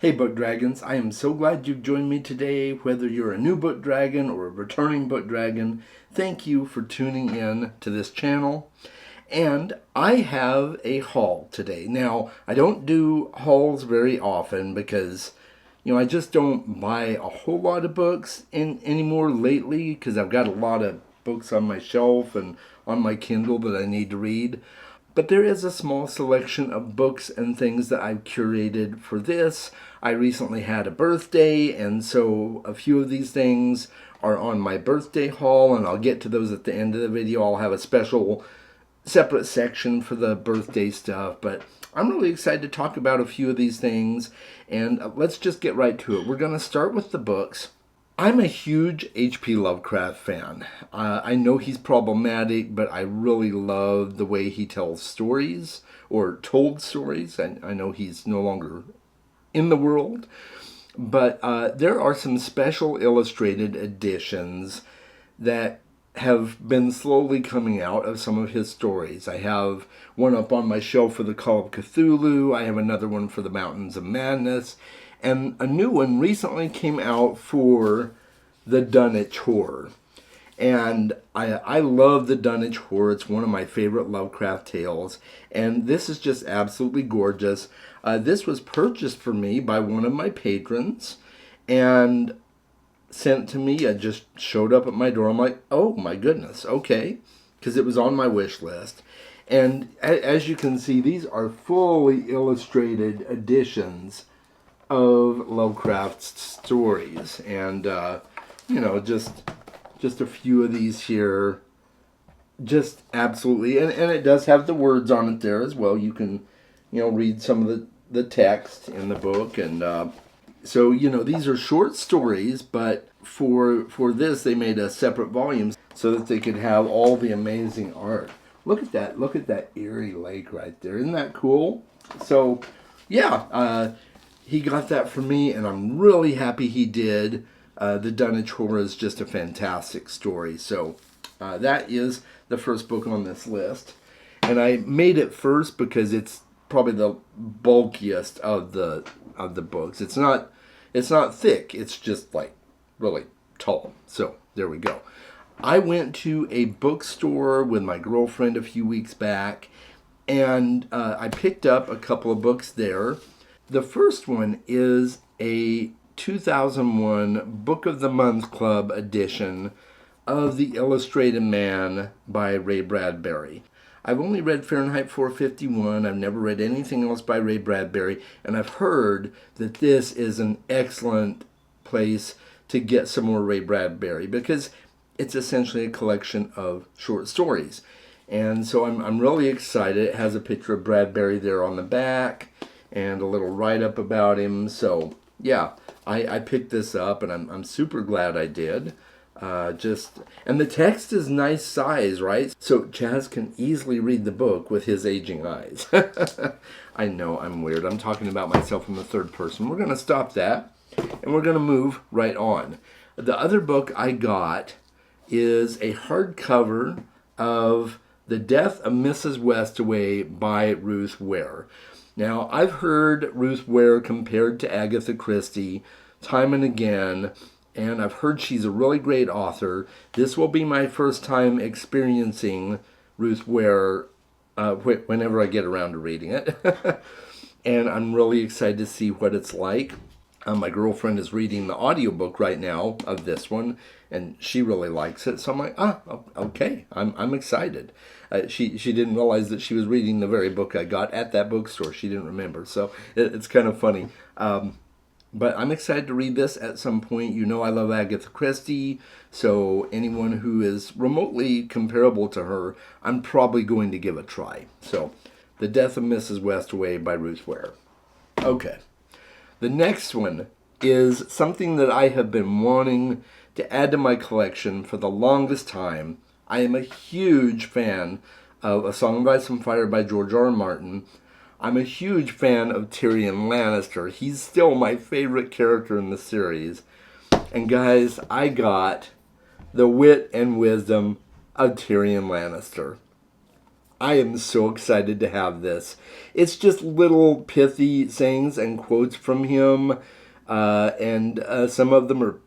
Hey Book Dragons, I am so glad you've joined me today. Whether you're a new Book Dragon or a returning Book Dragon, thank you for tuning in to this channel. And I have a haul today. Now, I don't do hauls very often because, I just don't buy a whole lot of books anymore lately because I've got a lot of books on my shelf and on my Kindle that I need to read. But there is a small selection of books and things that I've curated for this. I recently had a birthday, and so a few of these things are on my birthday haul, and I'll get to those at the end of the video. I'll have a special separate section for the birthday stuff, but I'm really excited to talk about a few of these things, and let's just get right to it. We're going to start with the books. I'm a huge H.P. Lovecraft fan. I know he's problematic, but I really love the way he tells stories, or told stories. I know he's no longer in the world, but there are some special illustrated editions that have been slowly coming out of some of his stories. I have one up on my shelf for the Call of Cthulhu. I have another one for the Mountains of Madness. And a new one recently came out for the Dunwich Horror. And I love the Dunwich Horror. It's one of my favorite Lovecraft tales. And this is just absolutely gorgeous. This was purchased for me by one of my patrons and sent to me. It just showed up at my door. I'm like, oh my goodness, okay. Because it was on my wish list. And as you can see, these are fully illustrated editions of Lovecraft's stories, and just a few of these here, just absolutely, and it does have the words on it there as well. You can read some of the text in the book, and so these are short stories, but for this they made a separate volume so that they could have all the amazing art. Look at that eerie lake right there. Isn't that cool? So yeah, he got that for me, and I'm really happy he did. The Dunwich Horror is just a fantastic story. So that is the first book on this list. And I made it first because it's probably the bulkiest of the books. It's not thick. It's just like really tall. So there we go. I went to a bookstore with my girlfriend a few weeks back, and I picked up a couple of books there. The first one is a 2001 Book of the Month Club edition of The Illustrated Man by Ray Bradbury. I've only read Fahrenheit 451. I've never read anything else by Ray Bradbury, and I've heard that this is an excellent place to get some more Ray Bradbury because it's essentially a collection of short stories. And so I'm really excited. It has a picture of Bradbury there on the back and a little write-up about him. So yeah, I picked this up, and I'm super glad I did. And the text is nice size, right? So Chaz can easily read the book with his aging eyes. I know I'm weird. I'm talking about myself in the third person. We're going to stop that, and we're going to move right on. The other book I got is a hardcover of The Death of Mrs. Westaway by Ruth Ware. Now, I've heard Ruth Ware compared to Agatha Christie time and again, and I've heard she's a really great author. This will be my first time experiencing Ruth Ware whenever I get around to reading it. And I'm really excited to see what it's like. My girlfriend is reading the audiobook right now of this one, and she really likes it. So I'm like, okay, I'm excited. She didn't realize that she was reading the very book I got at that bookstore. She didn't remember, so it's kind of funny. But I'm excited to read this at some point. I love Agatha Christie, so anyone who is remotely comparable to her, I'm probably going to give a try. So, The Death of Mrs. Westaway by Ruth Ware. Okay. The next one is something that I have been wanting to add to my collection for the longest time. I am a huge fan of A Song of Ice and Fire by George R. R. Martin. I'm a huge fan of Tyrion Lannister. He's still my favorite character in the series. And guys, I got The Wit and Wisdom of Tyrion Lannister. I am so excited to have this. It's just little pithy sayings and quotes from him, and some of them are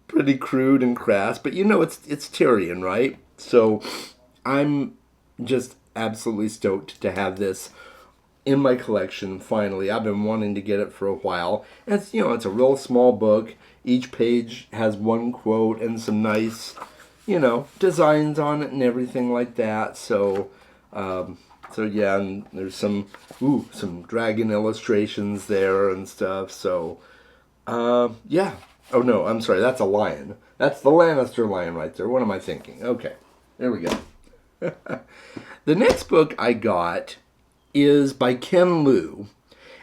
pretty crude and crass, but it's Tyrion, right? So I'm just absolutely stoked to have this in my collection finally. I've been wanting to get it for a while. And it's a real small book. Each page has one quote and some nice, designs on it and everything like that. So yeah, and there's some dragon illustrations there and stuff. So yeah. Oh no, I'm sorry, that's a lion. That's the Lannister lion right there. What am I thinking? Okay. There we go. The next book I got is by Ken Liu.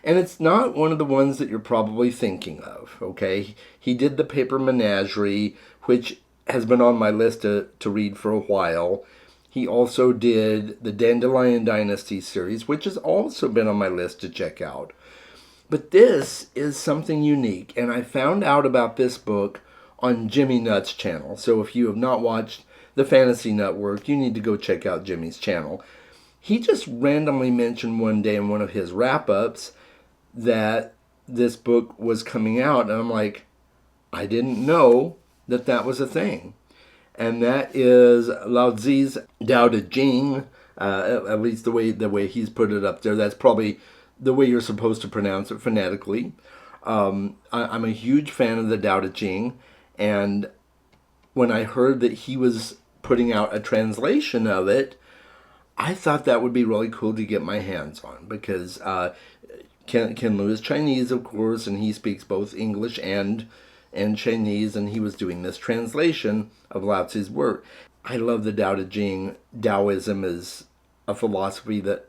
And it's not one of the ones that you're probably thinking of, okay? He did The Paper Menagerie, which has been on my list to read for a while. He also did the Dandelion Dynasty series, which has also been on my list to check out. But this is something unique, and I found out about this book on Jimmy Nutt's channel. So if you have not watched the Fantasy Network, you need to go check out Jimmy's channel. He just randomly mentioned one day in one of his wrap-ups that this book was coming out, and I'm like, I didn't know that was a thing. And that is Lao Tzu's Tao Te Ching, at least the way he's put it up there. That's probably the way you're supposed to pronounce it phonetically. I'm a huge fan of the Tao Te Ching, and when I heard that he was putting out a translation of it, I thought that would be really cool to get my hands on, because Ken Liu is Chinese, of course, and he speaks both English and Chinese, and he was doing this translation of Lao Tzu's work. I love the Tao Te Ching. Taoism is a philosophy that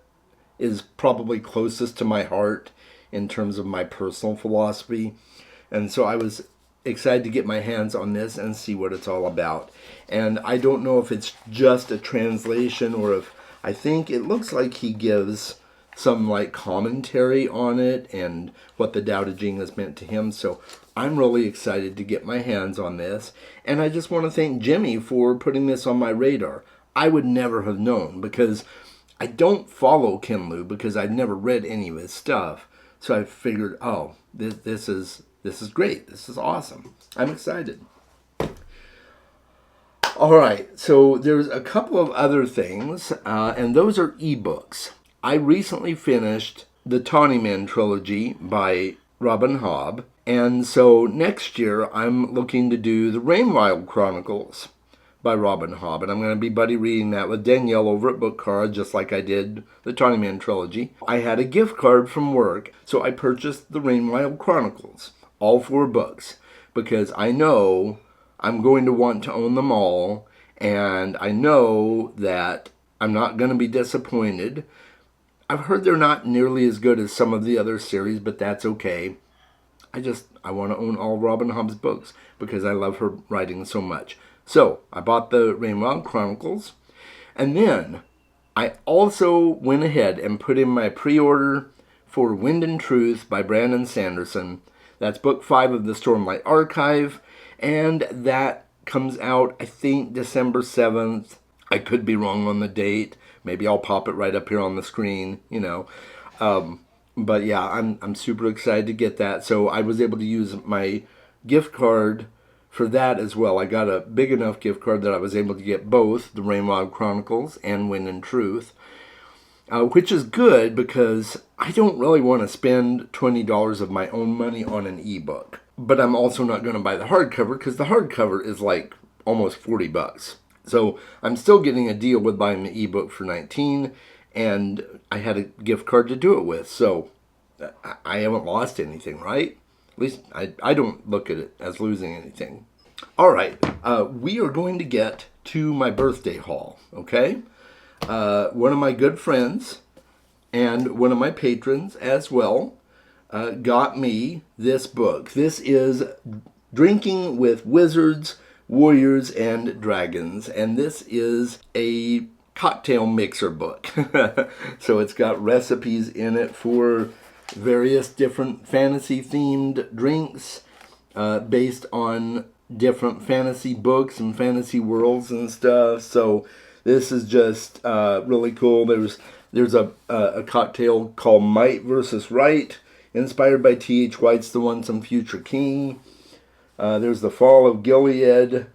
is probably closest to my heart in terms of my personal philosophy, and so I was excited to get my hands on this and see what it's all about. And I don't know if it's just a translation or if I think it looks like he gives some like commentary on it and what the Tao Te Ching has meant to him. So I'm really excited to get my hands on this. And I just want to thank Jimmy for putting this on my radar. I would never have known, because I don't follow Ken Liu because I'd never read any of his stuff. So I figured, oh, this is great. This is awesome. I'm excited. All right, so there's a couple of other things, and those are ebooks. I recently finished the Tawny trilogy by Robin Hobb, and so next year I'm looking to do the Rainwild Chronicles by Robin Hobb, and I'm going to be buddy reading that with Danielle over at Book Card, just like I did the Tawny trilogy. I had a gift card from work, so I purchased the Rainwild Chronicles, all 4 books, because I know I'm going to want to own them all, and I know that I'm not going to be disappointed. I've heard they're not nearly as good as some of the other series, but that's okay. I want to own all Robin Hobb's books because I love her writing so much. So I bought the Rainwild Chronicles, and then I also went ahead and put in my pre-order for Wind and Truth by Brandon Sanderson. That's book 5 of the Stormlight Archive, and that comes out, I think, December 7th. I could be wrong on the date. Maybe I'll pop it right up here on the screen, But yeah, I'm super excited to get that. So I was able to use my gift card for that as well. I got a big enough gift card that I was able to get both the Rainwild Chronicles and Wind and Truth, which is good because I don't really want to spend $20 of my own money on an ebook. But I'm also not going to buy the hardcover because the hardcover is like almost $40. So I'm still getting a deal with buying the ebook for $19, and I had a gift card to do it with. So I haven't lost anything, right? At least I don't look at it as losing anything. All right, we are going to get to my birthday haul, okay? One of my good friends and one of my patrons as well got me this book. This is Drinking with Wizards, Warriors, and Dragons, and this is a cocktail mixer book. So it's got recipes in it for various different fantasy themed drinks based on different fantasy books and fantasy worlds and stuff. So This is just really cool. There's a cocktail called Might versus Right, inspired by T.H. White's The One Some Future King. There's The Fall of Gilead,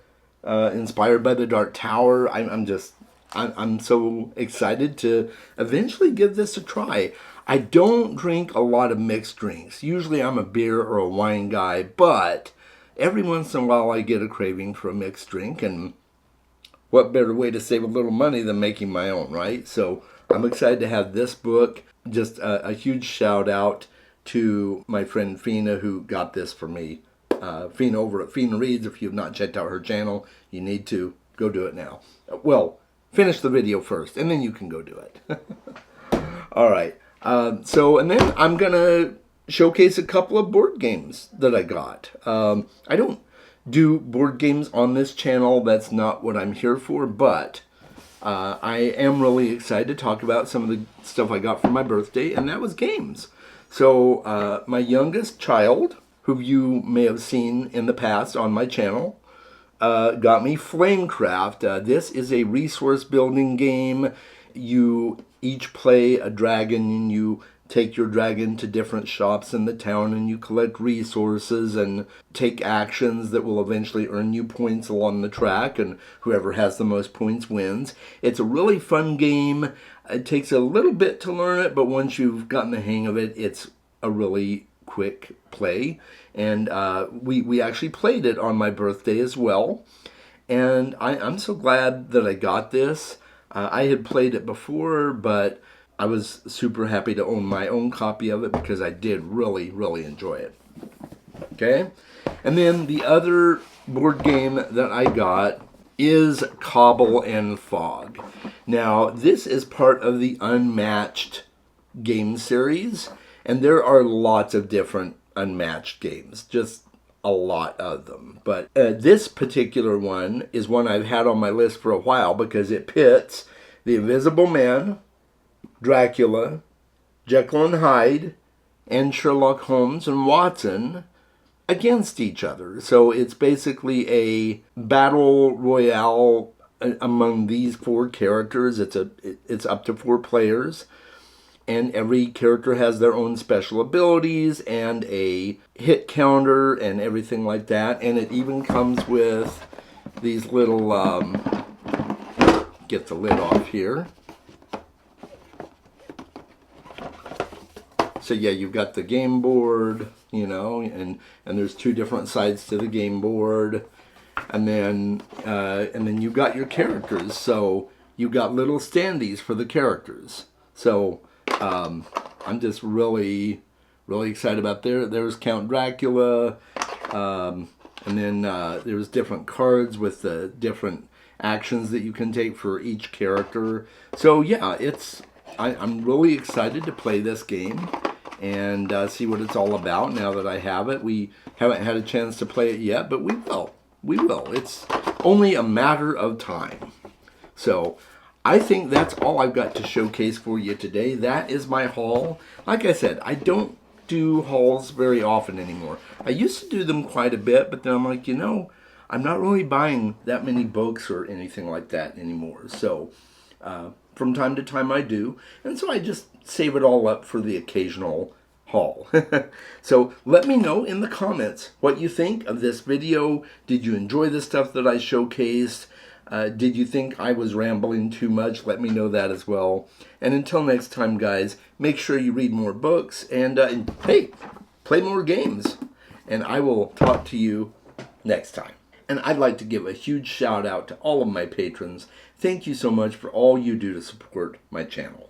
inspired by The Dark Tower. I'm so excited to eventually give this a try. I don't drink a lot of mixed drinks. Usually I'm a beer or a wine guy, but every once in a while I get a craving for a mixed drink, and what better way to save a little money than making my own, right? So I'm excited to have this book. Just a huge shout out to my friend Fina, who got this for me. Fina over at Fina Reads. If you've not checked out her channel, you need to go do it now. Well, finish the video first, and then you can go do it. All right. And then I'm going to showcase a couple of board games that I got. I don't do board games on this channel. That's not what I'm here for, but I am really excited to talk about some of the stuff I got for my birthday, and that was games. So my youngest child, who you may have seen in the past on my channel, got me Flamecraft. This is a resource building game. You each play a dragon, and you take your dragon to different shops in the town, and you collect resources and take actions that will eventually earn you points along the track, and whoever has the most points wins. It's a really fun game. It takes a little bit to learn it, but once you've gotten the hang of it, it's a really quick play. And we actually played it on my birthday as well. And I'm so glad that I got this. I had played it before, but I was super happy to own my own copy of it because I did really, really enjoy it. Okay? And then the other board game that I got is Cobble and Fog. Now, this is part of the Unmatched game series, and there are lots of different Unmatched games, just a lot of them. But this particular one is one I've had on my list for a while because it pits the Invisible Man, Dracula, Jekyll and Hyde, and Sherlock Holmes and Watson against each other. So it's basically a battle royale among these four characters. It's up to 4 players, and every character has their own special abilities and a hit counter and everything like that. And it even comes with these little get the lid off here. So yeah, you've got the game board, you know, and there's 2 different sides to the game board, and then you've got your characters. So you've got little standees for the characters. So I'm just really, really excited about there's Count Dracula, and then there's different cards with the different actions that you can take for each character. So yeah, I'm really excited to play this game and see what it's all about now that I have it. We haven't had a chance to play it yet, but we will. We will. It's only a matter of time. So I think that's all I've got to showcase for you today. That is my haul. Like I said, I don't do hauls very often anymore. I used to do them quite a bit, but then I'm like, I'm not really buying that many books or anything like that anymore. So from time to time I do. And so I just save it all up for the occasional haul. So let me know in the comments what you think of this video. Did you enjoy the stuff that I showcased? Did you think I was rambling too much? Let me know that as well. And until next time, guys, make sure you read more books and hey, play more games. And I will talk to you next time. And I'd like to give a huge shout out to all of my patrons. Thank you so much for all you do to support my channel.